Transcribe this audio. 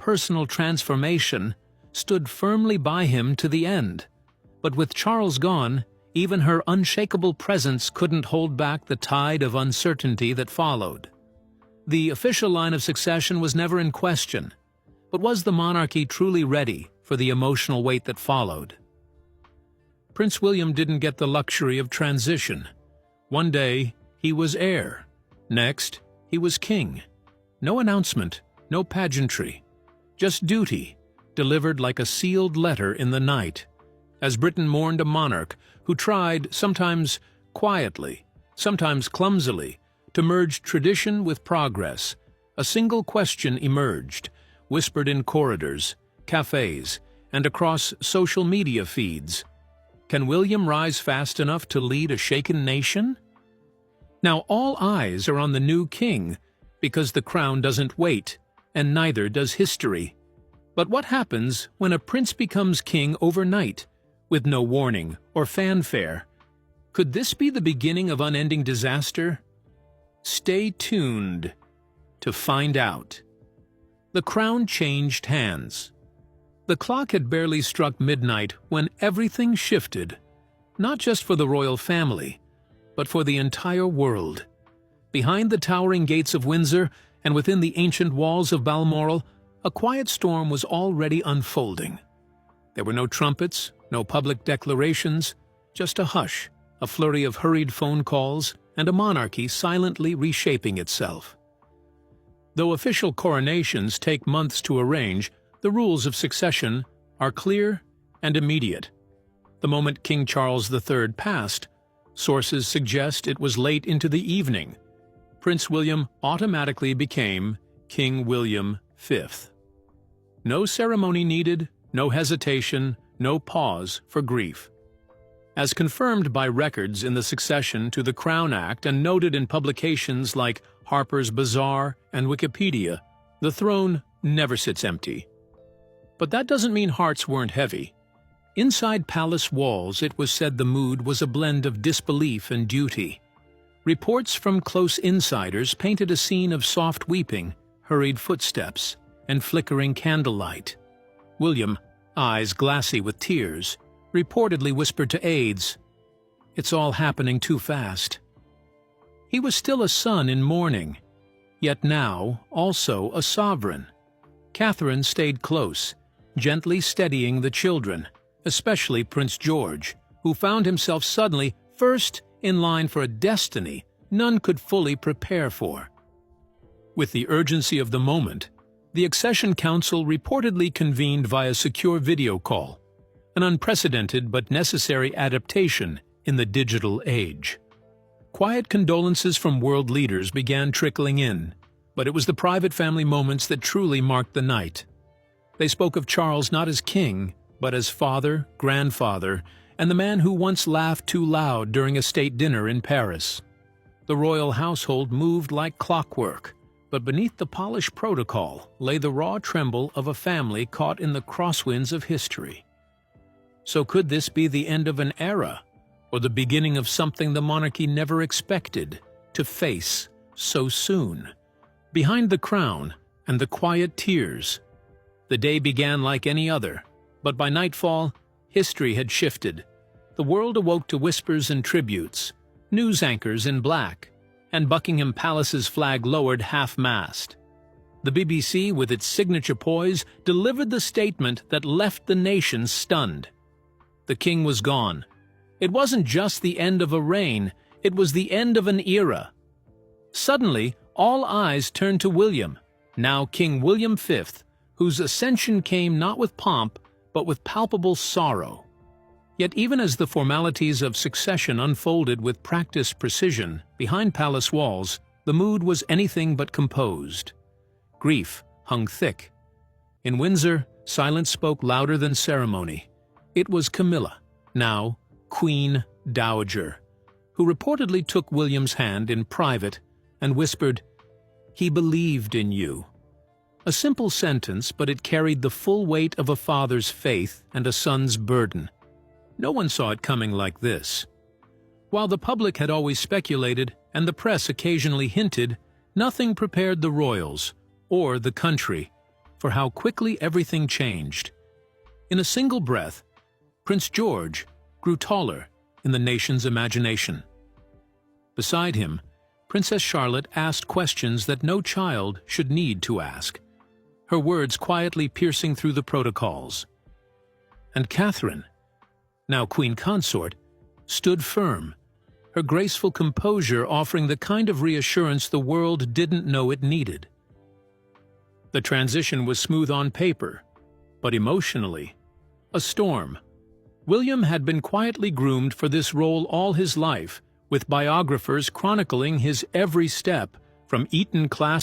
personal transformation, stood firmly by him to the end. But with Charles gone, even her unshakable presence couldn't hold back the tide of uncertainty that followed. The official line of succession was never in question, but was the monarchy truly ready for the emotional weight that followed? Prince William didn't get the luxury of transition. One day, he was heir. Next, he was king. No announcement, no pageantry, just duty, delivered like a sealed letter in the night, as Britain mourned a monarch who tried, sometimes quietly, sometimes clumsily, to merge tradition with progress. A single question emerged, whispered in corridors, cafes, and across social media feeds. Can William rise fast enough to lead a shaken nation? Now all eyes are on the new king, because the crown doesn't wait, and neither does history. But what happens when a prince becomes king overnight, with no warning or fanfare? Could this be the beginning of unending disaster? Stay tuned to find out. The crown changed hands. The clock had barely struck midnight when everything shifted, not just for the royal family, but for the entire world. Behind the towering gates of Windsor and within the ancient walls of Balmoral, a quiet storm was already unfolding. There were no trumpets, no public declarations, just a hush, a flurry of hurried phone calls, and a monarchy silently reshaping itself. Though official coronations take months to arrange, the rules of succession are clear and immediate. The moment King Charles III passed, sources suggest it was late into the evening. Prince William automatically became King William V. No ceremony needed, no hesitation, no pause for grief. As confirmed by records in the succession to the Crown Act and noted in publications like Harper's Bazaar and Wikipedia, the throne never sits empty. But that doesn't mean hearts weren't heavy. Inside palace walls, it was said the mood was a blend of disbelief and duty. Reports from close insiders painted a scene of soft weeping, hurried footsteps, and flickering candlelight. William, eyes glassy with tears, reportedly whispered to aides, "It's all happening too fast." He was still a son in mourning, yet now also a sovereign. Catherine stayed close, gently steadying the children, especially Prince George, who found himself suddenly first in line for a destiny none could fully prepare for. With the urgency of the moment, the Accession Council reportedly convened via secure video call, an unprecedented but necessary adaptation in the digital age. Quiet condolences from world leaders began trickling in, but it was the private family moments that truly marked the night. They spoke of Charles not as king, but as father, grandfather, and the man who once laughed too loud during a state dinner in Paris. The royal household moved like clockwork, but beneath the polished protocol lay the raw tremble of a family caught in the crosswinds of history. So could this be the end of an era, or the beginning of something the monarchy never expected to face so soon? Behind the crown and the quiet tears, the day began like any other, but by nightfall, history had shifted. The world awoke to whispers and tributes, news anchors in black, and Buckingham Palace's flag lowered half-mast. The BBC, with its signature poise, delivered the statement that left the nation stunned. The king was gone. It wasn't just the end of a reign, it was the end of an era. Suddenly, all eyes turned to William, now King William V, whose ascension came not with pomp, but with palpable sorrow. Yet even as the formalities of succession unfolded with practiced precision behind palace walls, the mood was anything but composed. Grief hung thick. In Windsor, silence spoke louder than ceremony. It was Camilla, now Queen Dowager, who reportedly took William's hand in private and whispered, "He believed in you." A simple sentence, but it carried the full weight of a father's faith and a son's burden. No one saw it coming like this. While the public had always speculated, and the press occasionally hinted, nothing prepared the royals, or the country, for how quickly everything changed. In a single breath, Prince George grew taller in the nation's imagination. Beside him, Princess Charlotte asked questions that no child should need to ask, her words quietly piercing through the protocols. And Catherine, now Queen Consort, stood firm, her graceful composure offering the kind of reassurance the world didn't know it needed. The transition was smooth on paper, but emotionally, a storm. William had been quietly groomed for this role all his life, with biographers chronicling his every step, from Eton class